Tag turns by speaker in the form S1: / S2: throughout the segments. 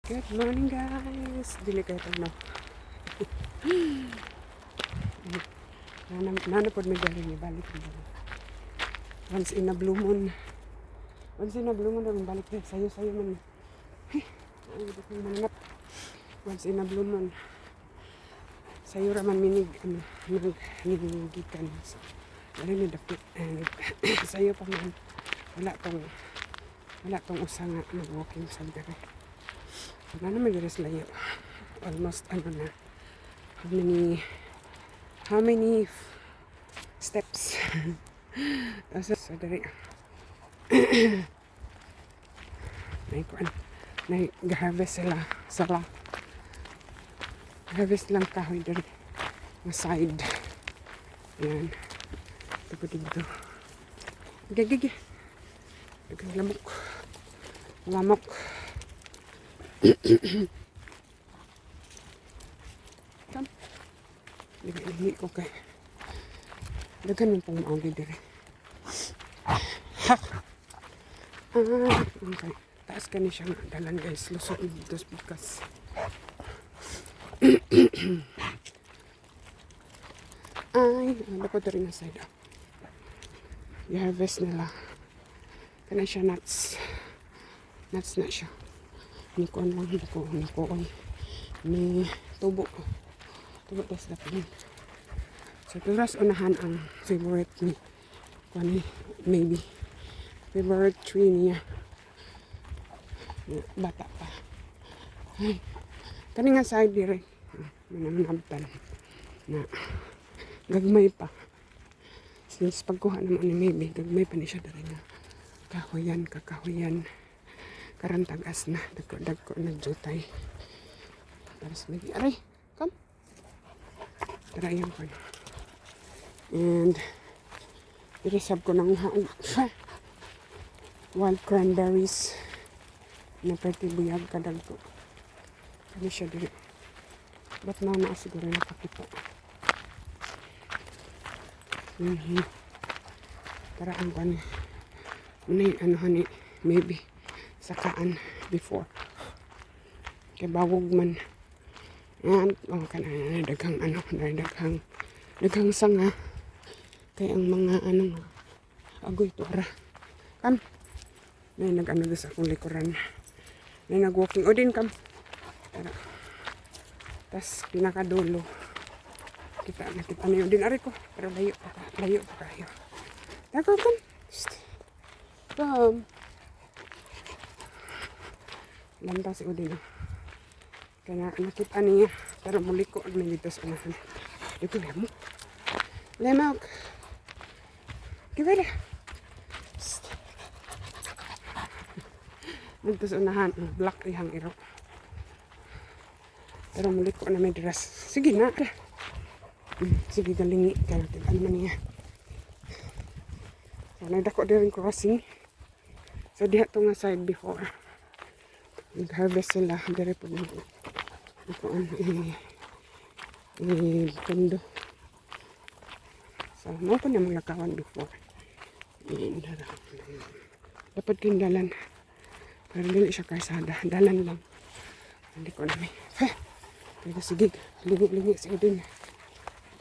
S1: Good morning guys. Dili kayo tagno. Nana pod may galing balik dito. Once in a blue moon. Once in a blue moon rin balik din. Sayo man. Ay, dito yung mananap. Once in a blue moon. Sayo raman minig gikan. So, dali ni dapit. Sayo pa man. Wala tong usa nga walking sa dere. Wala naman garis layo. Almost na. How many steps? So dari. Nag-harvest sila. Harvest lang kahoy dari. Ang side. Yan. Dito. Gigi. Dagang lamok. Come. Hindi ko kay. Dagan yung pong maagi dire. Okay. Taas ka ni siya nga dalan guys. Lusot dito because ano ko rin na side. I-harvest nila. Kana siya nuts. Nuts na siya. Nikon lang nakuon. May tubo tas dapat. So turas unahan ang favorite ni kani maybe favorite tree niya. Bata pa. Ay. Kani nga side dire. Manamnabtan na gagmay pa. Since pagkuha naman ni maybe gagmay pa ni siya dire nga kakahuyan. Karantagas na. Dagko nagjutay. Tapos maybe, aray, come. Tara yan ko. And, iresab ko ng wild cranberries. Na pwede buyag kadagko. Kani siya dito. Ba't na siguro nakakita. Tara ang kani. Ano maybe. Sakaan before kay bawog man and daghang sanga kay ang mga agoy tuara kam may nag-ano sa akong likuran may nag-walking o din kam tara tas pinakadulo kita ano din ari ko pero layo pa kayo tako kam lamba si Udin. Kaya nakita niya. Pero muli ko at may dito sa unahan. Dito lemok. Lemok. Kibera. Dito sa unahan. Black ihang iro. Pero muli ko na may dress. Sige na. Sige galingi. Kaya tigaan man niya. So nagdako din crossing. So diha to nga side before. Nag-harvest sila dari po dito. Pundo. So, mo pa na mga kawan before. Dapat kong dalan. Pero dili siya karsada. Dalan lang. Hindi ko namin. Pero sige, lingi sa udin.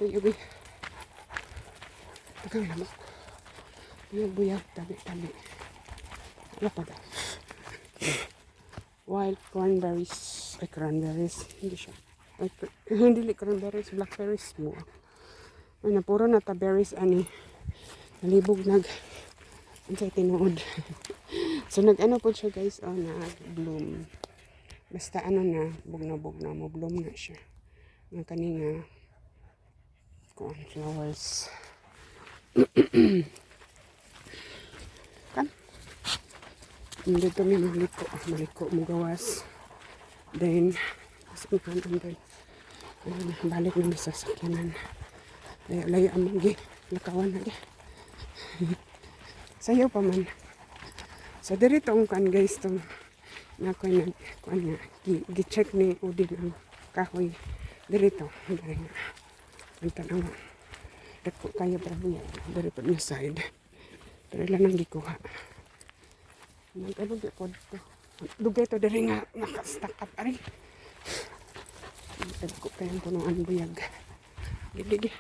S1: Ubi. Tagang lamok. Buyag, tabi. Wala pa daw. Wild cranberries. Hindi siya. Hindi cranberries, blackberries mo. Ay, puro na berries ani. Nalibog ansay tinuod. So nag-ano po siya guys, nag-bloom. Basta na, bugna mo, bloom na siya. Ng kaninga flowers. Kan? Dito may maliko mo gawas. Then, balik na sa sakyanan. Layo ang mga lakawan na sayo pa man. So, dito ang kan guys, itong nakoy gi-check ni Udin ang kahoy. Dito, ang tanawa. Dako kaya brabuya. Dito niya side. Pero ilan ang gikuha. Nag-ano di po dito. Dugay to diri nga naka-stack up ari. Tagko pa yung punuan buyag. Gigi.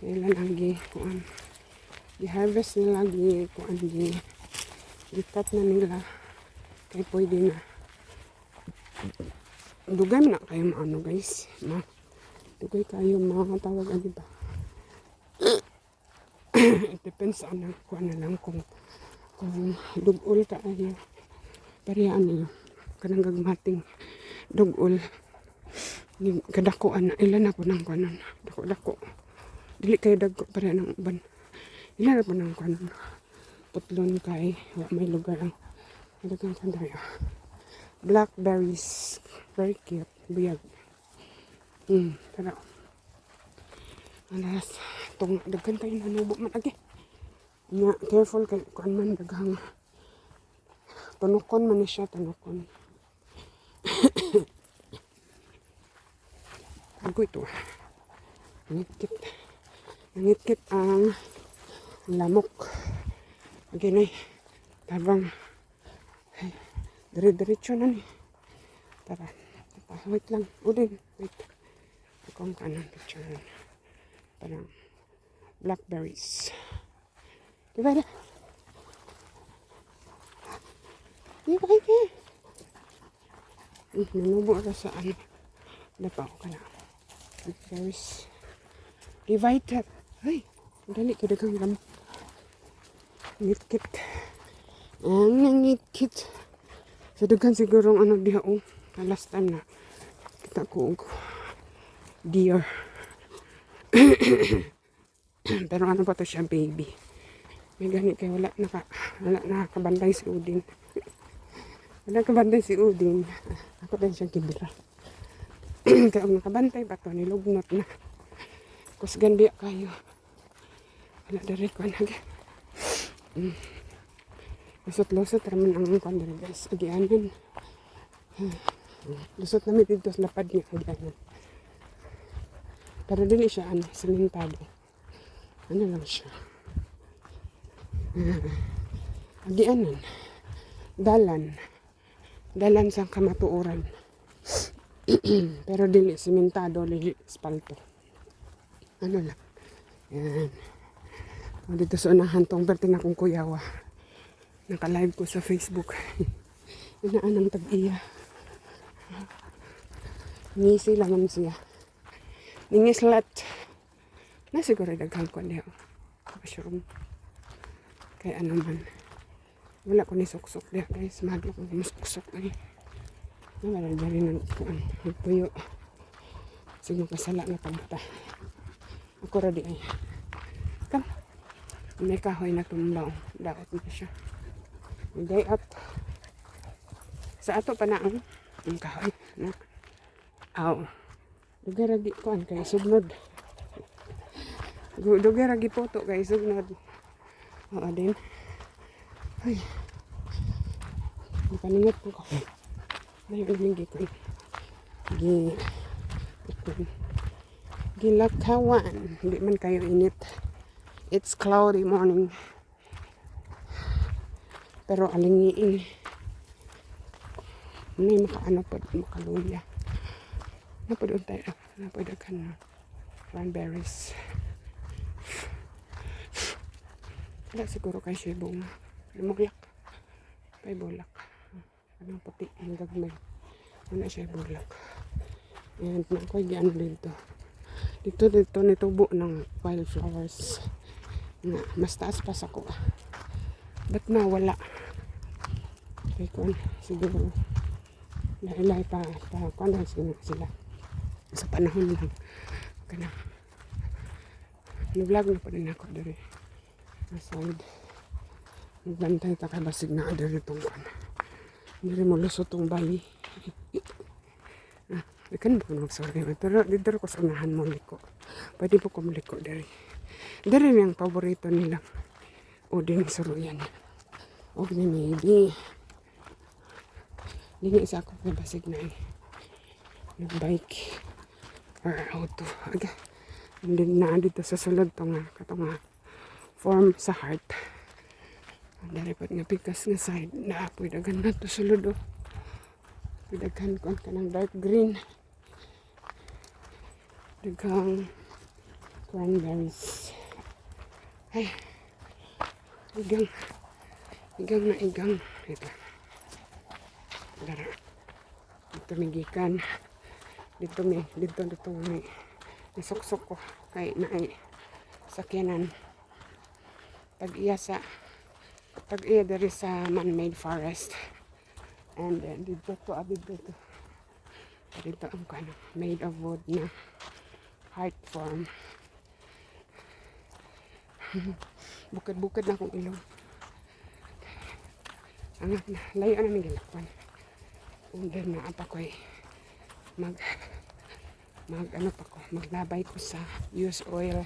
S1: Kailan ang kuan. Di-harvest nila kuan gikat na nila. Kaya pwede na. Dugay na kayo maano guys. Dugay kayo mga tawag ano ba. It depends on kuan na lang kung dugol ka ay pariyaan niyo. Kanang gagmating dugol. Kadakuan na ilan ako ng kanon. Dako. Dili kayo dagko para ng uban. Ilan ako ng kanon. Putlon kay may lugar ang dagang kandayo. Blackberries. Very cute. Buyag. Pero alas tong daghan kayo nanubo man agi. Nya careful kay kuan man daghang tunukon man ni siya tunukon. Ako ito. Nangitkit ang lamok. Again ay tabang dire-diretso na ni. Tara. Wait lang. Udin. Wait. Akong kanan picture. Parang blackberries. Diba na? Diba ka? Nanubo ka sa ano. Napaw ka na. Blackberries. Divided. Ay, dali ka dagang lam. Ngitkit. Ang nangitkit. Sa dagan siguro ano diha o. Last time na kita ko deer. Pero ano pa to siya baby. May gani kay wala nakabantay si Udin. Wala kabantay si Udin. Ako din siyang kibira. Kaya ang nakabantay pa to nilugnot na. Kusgan biya kayo. Wala dari ko na. Lusot-lusot raman ang kandari guys. Agianan. Lusot namin dito sa lapad niya. Agianan. Pero dili siya simentado. Ano lang siya. Agianan. Dalan sa kamatuoran. Pero dili simentado, dili espalto. Ano lang. Yan. Dito sa unahan tong pertin akong kuyawa. Naka-live ko sa Facebook. Inaan ang tag-iya. Ngisi lamang siya. Ningislat. Na siguro daghang ko niya. Mushroom. Kaya ano man. Wala ko ni suksok diya guys. Mahal ko ni suksok ay. Wala dali ng kuan. Puyo. Sige kasala na pagta. Ako radi ay. Come. May kahoy na tumbaw. Daot na siya. Day out. Sa ato pa na ang kahoy. Na. Aw. Dugaragi kuan kay sugnod. Dugaragi poto kay sugnod. Oo din. Ay. Paningat ko ko. Ay, ulingi ko. Gilakawan. Hindi man kayo init. It's cloudy morning. Pero alingiin. May makaano pa makaluya. Napudod tayo. Napudod ka na. Cranberries. Wala siguro kay siya bunga. Lumuglak. Kay bulak. Anong puti. Ang gagmay. Wala siya bulak. And nakoy giano dito. Dito nitubo ng wildflowers. Na mas taas pa sa ko. Ba't nawala? Kaya kung siguro nailay pa kung sila sa panahon lang kana nag-vlog na pa rin ako dari aside nagbantay ta kay basig na dari itong kan dari mo lusot itong bali ikan po sorry pero dito ko sa unahan mo liko pwede po ko maliko dari yung paborito nila o din suruyan o din maybe hindi isa ako kay basig na nag-bike or auto aga hindi na dito sa sulod to nga katong form sa heart Ang dapat nga pikas nga side na apoy dagan na to sulod o. Daghan ko ka ng dark green. Daghang cranberries. Ay, igang. Igang na igang. Ito. Dara. Dito may gikan. Dito may suksok ko. Kay naay sakyanan. Tag-iya dari sa man-made forest. And then dito to dito ang kano made of wood na heart form. Bukid-bukid na akong ilong. Angat na, layo na may gilakpan. And then na apa ko maglabay ko sa use oil.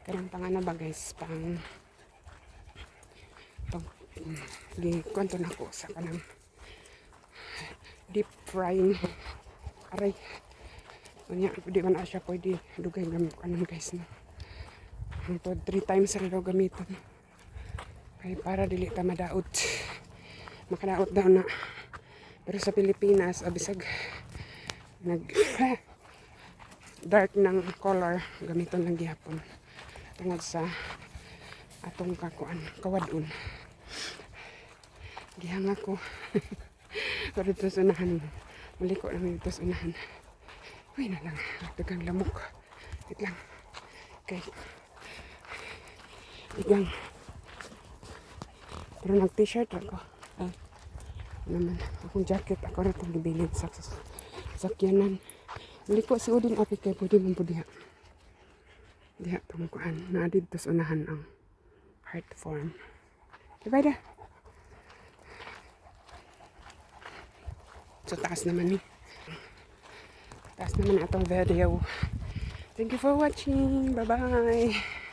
S1: Karang pangano ba guys, pang gikonto na ko sa kanang deep frying. Aray. Kunya, di man na siya pwede dugay gamit kanan guys no. Hangtod 3 times rin daw gamiton. Kaya para dili ta madaot. Makadaot daw na. Pero sa Pilipinas, abisag nag dark ng color gamiton lang gihapon. Tungod sa atong kawadun. Gihanga ko. Pero dito sa unahan. Maliko namin dito sa unahan. Uy na lang. Dagang lamok. Wait lang. Okay. Igang. Pero nag-t-shirt ako. Ay. Naman. Akong jacket. Ako rin itong gibilin sa sakyanan. Maliko si Udin api kay pwede mong pudiha. Diha tungkuan. Na dito sa unahan ang heart form. Diba da? So taas naman Taas naman atong video. Thank you for watching. Bye-bye.